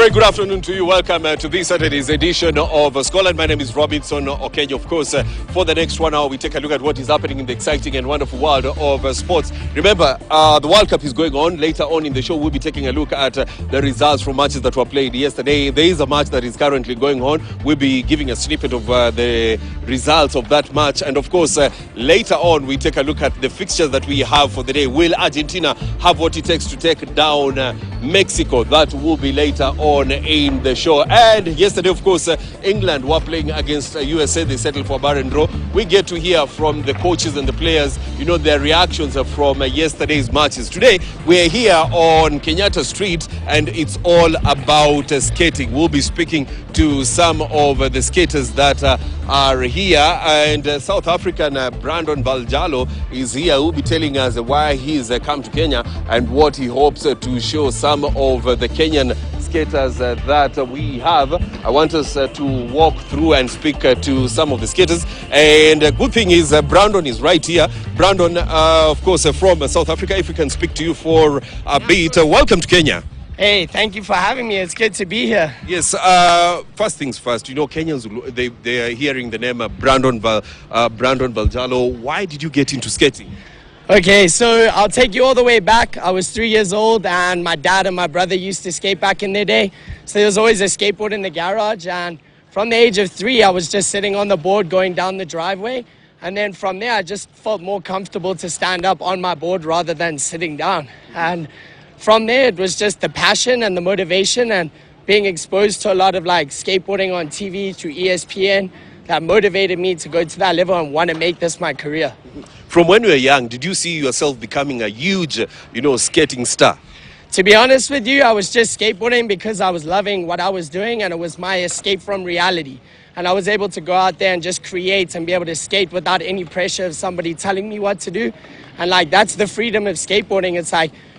Very good afternoon to you. Welcome to this Saturday's edition of Scoreline. My name is Robinson Okenya. Of course, for the next 1 hour, we take a look at what is happening in the exciting and wonderful world of sports. Remember, the World Cup is going on. Later on in the show, we'll be taking a look at the results from matches that were played yesterday. There is a match that is currently going on. We'll be giving a snippet of the results of that match. And of course, later on, we take a look at the fixtures that we have for the day. Will Argentina have what it takes to take down Mexico? That will be later on in the show. And yesterday, of course, England were playing against USA. They settled for a barren draw. We get to hear from the coaches and the players, their reactions from yesterday's matches. Today, we're here on Kenyatta Street, and it's all about skating. We'll be speaking to some of the skaters that are here, and South African Brandon Baljalo is here. Who will be telling us why he's come to Kenya and what he hopes to show some of the Kenyan skaters that we have. I want us to walk through and speak to some of the skaters. And the good thing is Brandon is right here. Brandon, of course, from South Africa. If we can speak to you for a bit. Welcome to Kenya. Hey, thank you for having me. It's good to be here. Yes, first things first, Kenyans, they are hearing the name Brandon Baljalo. Why did you get into skating? Okay, so I'll take you all the way back. I was 3 years old, and my dad and my brother used to skate back in their day. So there was always a skateboard in the garage, and from the age of 3, I was just sitting on the board going down the driveway. And then from there, I just felt more comfortable to stand up on my board rather than sitting down. And from there, it was just the passion and the motivation and being exposed to a lot of skateboarding on TV through ESPN that motivated me to go to that level and want to make this my career. From when you were young, did you see yourself becoming a huge, skating star? To be honest with you, I was just skateboarding because I was loving what I was doing, and it was my escape from reality. And I was able to go out there and just create and be able to skate without any pressure of somebody telling me what to do. And that's the freedom of skateboarding. It's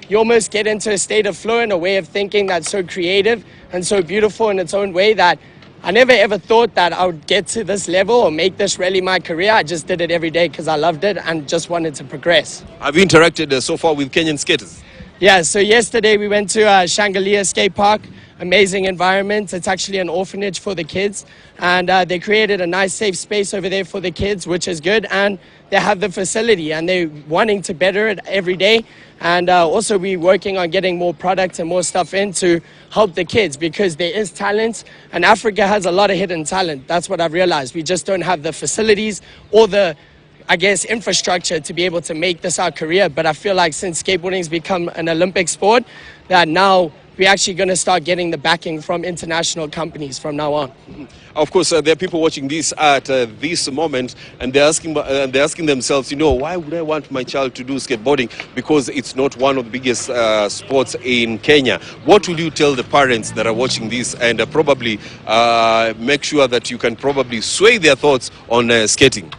you almost get into a state of flow and a way of thinking that's so creative and so beautiful in its own way that I never ever thought that I would get to this level or make this really my career. I just did it every day because I loved it and just wanted to progress. Have you interacted so far with Kenyan skaters? Yeah, so yesterday we went to Shangalia Skate Park. Amazing environment. It's actually an orphanage for the kids, and they created a nice safe space over there for the kids, which is good, and they have the facility and they're wanting to better it every day. And also we're working on getting more products and more stuff in to help the kids, because there is talent, and Africa has a lot of hidden talent. That's what I've realized. We just don't have the facilities or the infrastructure to be able to make this our career. But I feel like since skateboarding has become an Olympic sport, that now we're actually going to start getting the backing from international companies from now on. Of course, there are people watching this at this moment, and they're asking themselves, why would I want my child to do skateboarding? Because it's not one of the biggest sports in Kenya. What will you tell the parents that are watching this, and probably make sure that you can probably sway their thoughts on skating?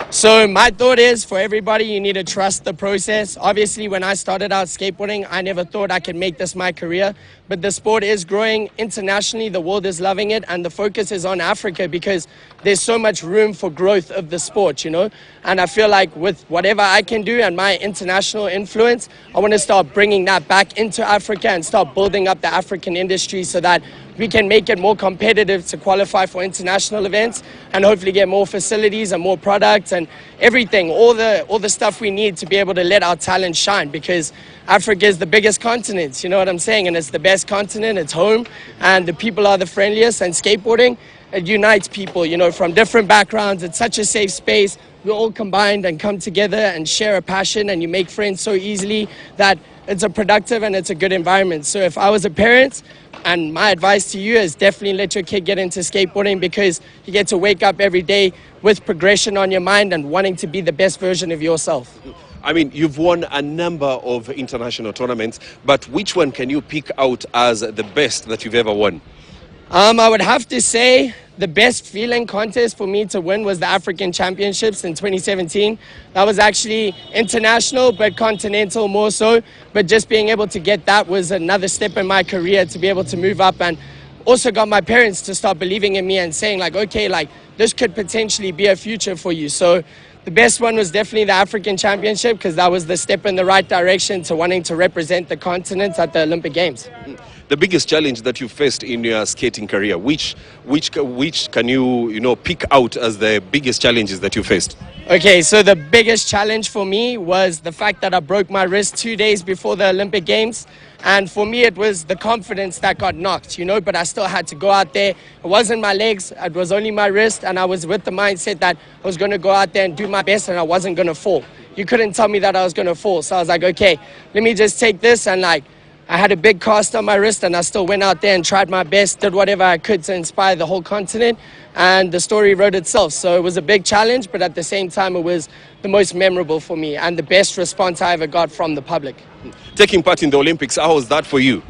So my thought is, for everybody, you need to trust the process. Obviously, when I started out skateboarding, I never thought I could make this my career. But the sport is growing internationally. The world is loving it. And the focus is on Africa because there's so much room for growth of the sport, And I feel like with whatever I can do and my international influence, I want to start bringing that back into Africa and start building up the African industry so that we can make it more competitive to qualify for international events and hopefully get more facilities and more products and everything, all the stuff we need to be able to let our talent shine, because Africa is the biggest continent, you know what I'm saying? And it's the best continent, it's home, and the people are the friendliest, and skateboarding, it unites people, from different backgrounds. It's such a safe space. We're all combined and come together and share a passion, and you make friends so easily that it's a productive and it's a good environment. So if I was a parent, and my advice to you is definitely let your kid get into skateboarding, because you get to wake up every day with progression on your mind and wanting to be the best version of yourself. I mean, you've won a number of international tournaments, but which one can you pick out as the best that you've ever won? I would have to say the best feeling contest for me to win was the African Championships in 2017. That was actually international, but continental more so. But just being able to get that was another step in my career to be able to move up, and also got my parents to start believing in me and saying okay, this could potentially be a future for you. So the best one was definitely the African Championship, because that was the step in the right direction to wanting to represent the continent at the Olympic Games. the biggest challenge that you faced in your skating career? Which can you pick out as the biggest challenges that you faced? Okay, so the biggest challenge for me was the fact that I broke my wrist 2 days before the Olympic Games. And for me, it was the confidence that got knocked, but I still had to go out there. It wasn't my legs, it was only my wrist. And I was with the mindset that I was going to go out there and do my best and I wasn't going to fall. You couldn't tell me that I was going to fall. So I was like, okay, let me just take this. And I had a big cast on my wrist and I still went out there and tried my best, did whatever I could to inspire the whole continent. And the story wrote itself. So it was a big challenge, but at the same time, it was the most memorable for me and the best response I ever got from the public. Taking part in the Olympics, how was that for you?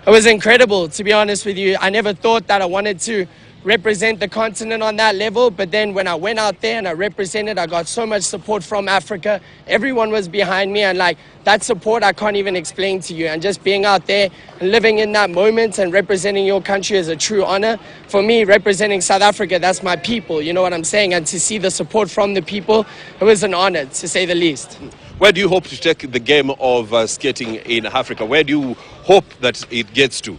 It was incredible, to be honest with you. I never thought that I wanted to represent the continent on that level, but then when I went out there and I represented, I got so much support from Africa. Everyone was behind me, and that support I can't even explain to you. And just being out there and living in that moment and representing your country is a true honor. For me, representing South Africa, that's my people, you know what I'm saying? And to see the support from the people, it was an honor, to say the least. Where do you hope to take the game of skating in Africa? Where do you hope that it gets to?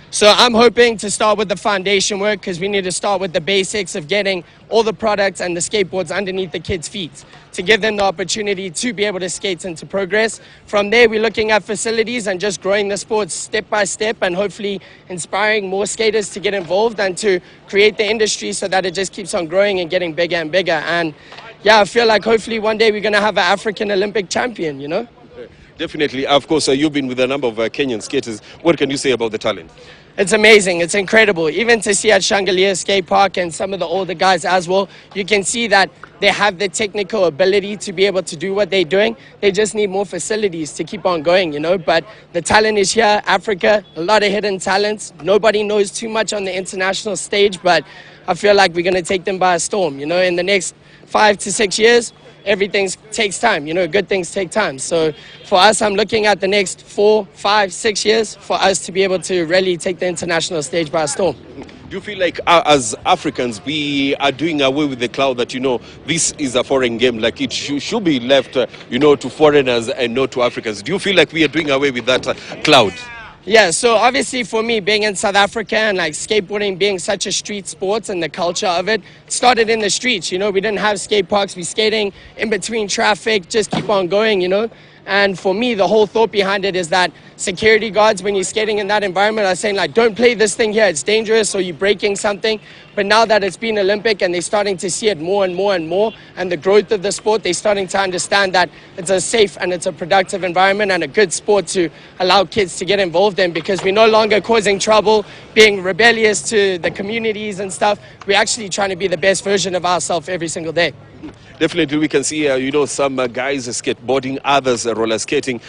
So I'm hoping to start with the foundation work, because we need to start with the basics of getting all the products and the skateboards underneath the kids' feet to give them the opportunity to be able to skate and to progress. From there, we're looking at facilities and just growing the sport step by step and hopefully inspiring more skaters to get involved and to create the industry so that it just keeps on growing and getting bigger and bigger. And yeah, I feel like hopefully one day we're going to have an African Olympic champion, Definitely. Of course, you've been with a number of Kenyan skaters. What can you say about the talent? It's amazing. It's incredible. Even to see at Shangalia Skate Park and some of the older guys as well, you can see that they have the technical ability to be able to do what they're doing. They just need more facilities to keep on going, But the talent is here. Africa, a lot of hidden talents. Nobody knows too much on the international stage, but I feel like we're going to take them by a storm. In the next 5 to 6 years, everything takes time. Good things take time. So for us, I'm looking at the next 4, 5, 6 years for us to be able to really take the international stage by storm. Do you feel like as Africans, we are doing away with the cloud that, this is a foreign game, like it should be left, to foreigners and not to Africans? Do you feel like we are doing away with that cloud? Yeah, so obviously for me, being in South Africa and skateboarding being such a street sport and the culture of it started in the streets. We didn't have skate parks. We skating in between traffic, just keep on going, And for me, the whole thought behind it is that security guards, when you're skating in that environment, are saying don't play this thing here, it's dangerous, or you're breaking something. But now that it's been Olympic and they're starting to see it more and more and more, and the growth of the sport, they're starting to understand that it's a safe and it's a productive environment and a good sport to allow kids to get involved in, because we're no longer causing trouble, being rebellious to the communities and stuff. We're actually trying to be the best version of ourselves every single day. Definitely, we can see, some guys skateboarding, others roller skating.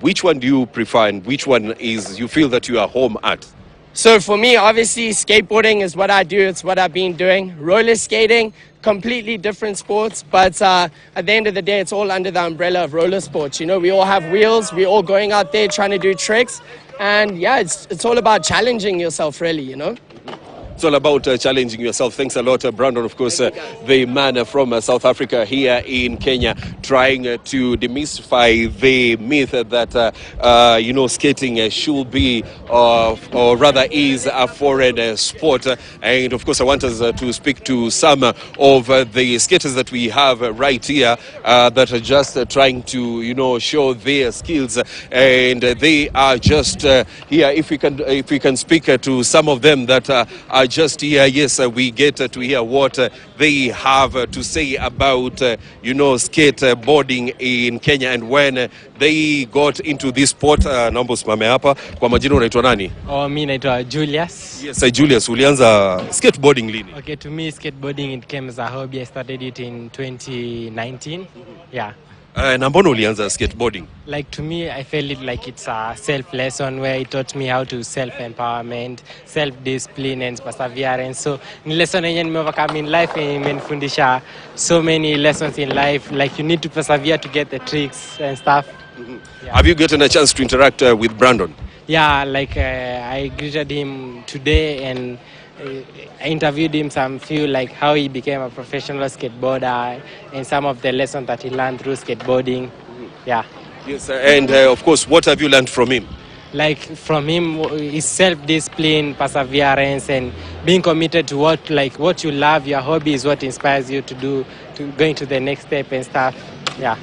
Which one do you prefer, and which one is you feel that you are home at? So for me, obviously, skateboarding is what I do. It's what I've been doing. Roller skating, completely different sports. But at the end of the day, it's all under the umbrella of roller sports. We all have wheels. We're all going out there trying to do tricks. And yeah, it's all about challenging yourself, really, It's all about challenging yourself. Thanks a lot, Brandon. Of course, the man from South Africa here in Kenya, trying to demystify the myth that, skating should be, or rather is a foreign sport. And of course, I want us to speak to some of the skaters that we have right here that are just trying to, show their skills. And they are just here. If we can speak to some of them that are just here, yes, we get to hear what they have to say about, skateboarding in Kenya and when they got into this sport. Naomba usimame hapa. Kwa majina unaitwa nani? Mimi naitwa Julius. Yes, Julius, ulianza skateboarding lini? Okay, to me skateboarding it came as a hobby. I started it in 2019. Yeah. Na mbona ulianza skateboarding? Like to me, I felt it like it's a self lesson where it taught me how to self-empowerment, self-discipline and perseverance. So ni lesson yenye nimeovercome in life, imenifundisha so many lessons in life. Like you need to persevere to get the tricks and stuff. Mm-hmm. Yeah. Have you gotten a chance to interact with Brandon? Yeah, like I greeted him today and I interviewed him some few, like how he became a professional skateboarder and some of the lessons that he learned through skateboarding. Yeah. Yes, and of course, what have you learned from him? like from him is self-discipline, perseverance, and being committed to what you love. Your hobby is what inspires you to do, to going to the next step and stuff. Yeah.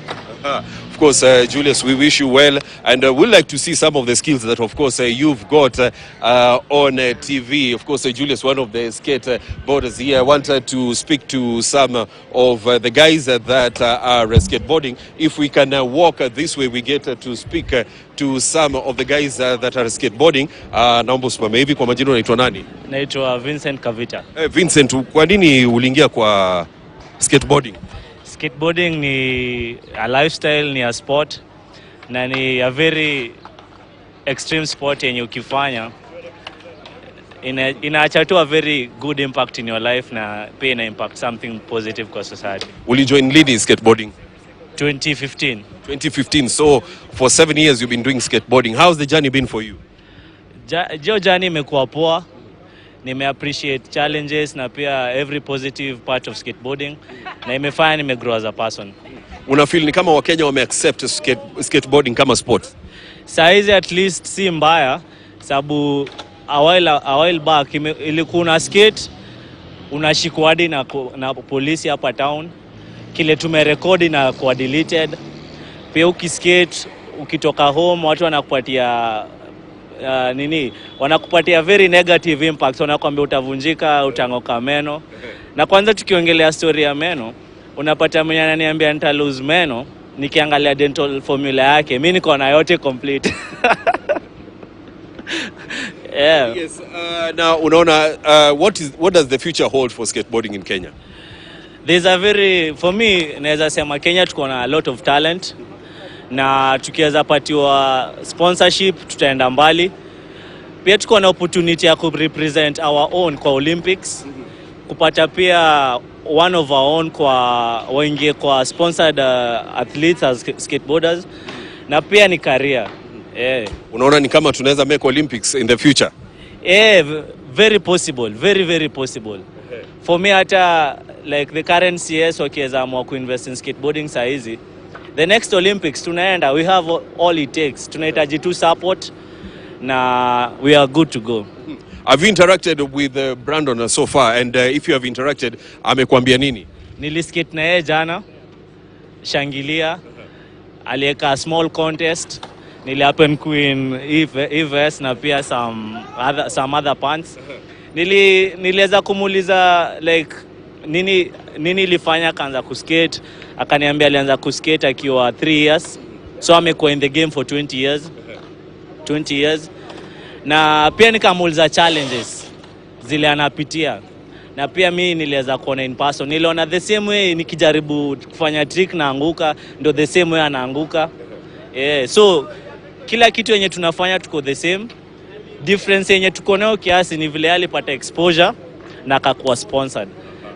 Of course, Julius, we wish you well, and we'd like to see some of the skills that, of course, you've got on TV. Of course, Julius, one of the skateboarders here. I wanted to speak to some of the guys that are skateboarding. If we can walk this way, we get to speak to some of the guys that are skateboarding. Naomba usimame hivi. Kwa majina unaitwa nani? Naitwa Vincent Kavita. Vincent, kwa nini uliingia kwa skateboarding? Skateboarding ni a lifestyle, ni a sport, na ni a very extreme sport yenye ukifanya inaacha tu a very good impact in your life, na pia ina impact something positive kwa society. Ulijoin lini skateboarding? 2015. 2015. So for 7 years you've been doing skateboarding. How's the journey been for you? Journey imekuwa poa. Nime-appreciate challenges na pia every positive part of skateboarding, na imefanya nimegrow as a person. Unafeel ni kama Wakenya wame-accept skateboarding kama sport? Saizi at least si mbaya, sababu a while back ilikuwa una skate, unashikwa hadi na polisi hapa town. Kile tumerekodi na kuwa deleted. Pia ukiskate, ukitoka home, watu wanakupatia wanakupatia very negative impacts. Wanakuambia utavunjika, utangoka meno. Na kwanza tukiongelea story ya meno, unapata mwenye ananiambia nita lose meno, nikiangalia dental formula yake, mimi niko na yote complete. Yeah. Yes, now unaona, what does the future hold for skateboarding in Kenya? For me, naweza sema Kenya tuko na a lot of talent, na tukiweza patiwa sponsorship tutaenda mbali. Pia tuko na opportunity ya kurepresent our own kwa Olympics, kupata pia one of our own kwa waingie kwa sponsored athletes as skateboarders, na pia ni career. Unaona ni kama tunaweza make Olympics in the future? Very possible, very very possible. For me, hata like the current CS wakiweza amua kuinvest in skateboarding saa hizi, the next Olympics tunaenda, we have all it takes. Tunahitaji tu support, na we are good to go. Have you interacted with Brandon so far, and if you have interacted, amekwambia nini? Niliskate na yeye jana, Shangilia, alieka small contest, nilihappen queen Eves na pia some other pants. Niliweza kumuuliza like nini ilifanya kaanza kuskate, akaniambia alianza kuskate akiwa 3 years, so amekuwa in the game for 20 years. Na pia nikamuuliza challenges zile anapitia, na pia mimi niliweza kuona in person. Niliona the same way nikijaribu kufanya trick na anguka, ndio the same way anaanguka. So kila kitu yenye tunafanya tuko the same. Difference yenye tuko nayo kiasi ni vile alipata exposure na akakuwa sponsored.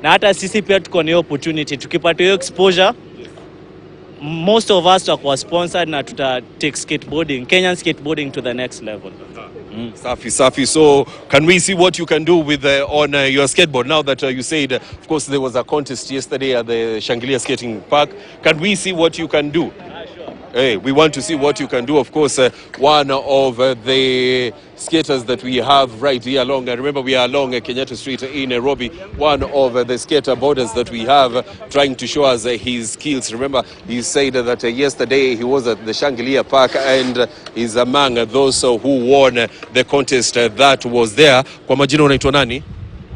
Na hata sisi pia tuko na opportunity, tukipata hiyo exposure, most of us tutakuwa sponsored na tuta take Kenyan skateboarding to the next level. Safi. So can we see what you can do with on your skateboard now that you said, of course, there was a contest yesterday at the Shangilia skating park? Can we see what you can do? Sure. Hey, we want to see what you can do. Of course, one of the skaters that we have right here along, remember we are along Kenyatta Street in Nairobi, one of the skateboarders that we have trying to show us his skills. Remember, he said that yesterday he was at the Shangilia Park and is among those who won the contest that was there. Kwa majina unaitwa nani?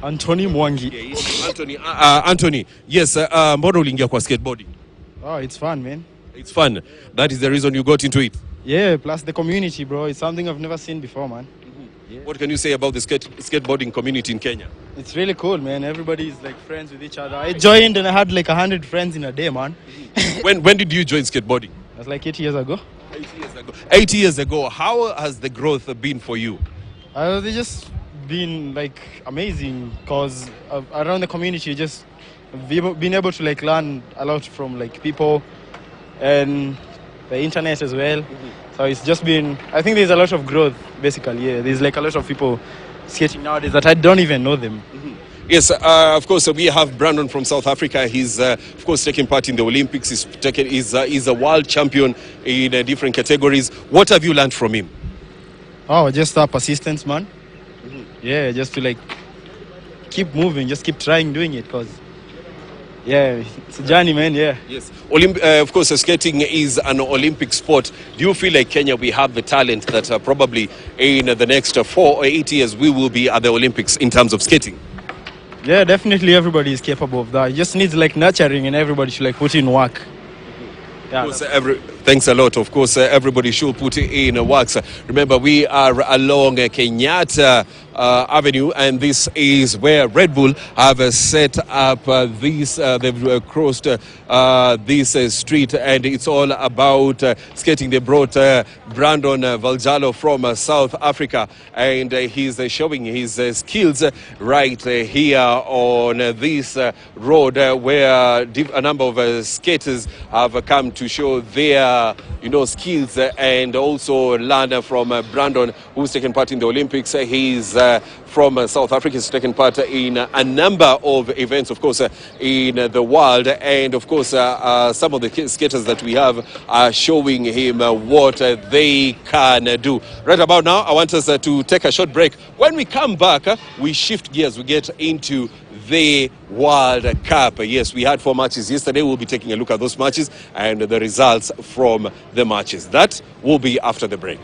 Anthony Mwangi. Anthony, yes, mbona uliingia kwa skateboarding? Oh, it's fun, man. It's fun. That is the reason you got into it? Yeah, plus the community, bro. It's something I've never seen before, man. Yeah. What can you say about the skateboarding community in Kenya? It's really cool, man. Everybody is like friends with each other. I joined and I had like 100 friends in a day, man. When did you join skateboarding? That's like 8 years ago. 8 years ago. 8 years ago. How has the growth been for you? They just been like amazing, because around the community, just been able to like learn a lot from like people and the internet as well. So it's just been, I think there's a lot of growth basically. Yeah, there's like a lot of people skating nowadays that I don't even know them. Yes, of course, we have Brandon from South Africa. He's, of course, taking part in the Olympics. He's a world champion in different categories. What have you learned from him? Oh, just persistence, man. Yeah, just to like keep moving, just keep trying doing it, because yeah, it's a journey, man. Yeah. Yes. Of course, skating is an Olympic sport. Do you feel like Kenya, we have the talent that probably in the next 4 or 8 years we will be at the Olympics in terms of skating? Yeah, definitely everybody is capable of that. It just needs like nurturing, and everybody should like put in work. Yeah, Of course, thanks a lot. Of course, everybody should put in works. Remember, we are along Kenyatta Avenue, and this is where Red Bull have set up this. They've crossed this street, and it's all about skating. They brought Brandon Valjalo from South Africa, and he's showing his skills right here on this road where a number of skaters have come to show their skills and also learn from Brandon, who's taken part in the Olympics. He's from South Africa. He's taken part in a number of events, of course, in the world. And of course, some of the skaters that we have are showing him what they can do. Right about now, I want us to take a short break. When we come back, we shift gears. We get into the World Cup. Yes, we had 4 matches yesterday. We'll be taking a look at those matches and the results from the matches. That will be after the break.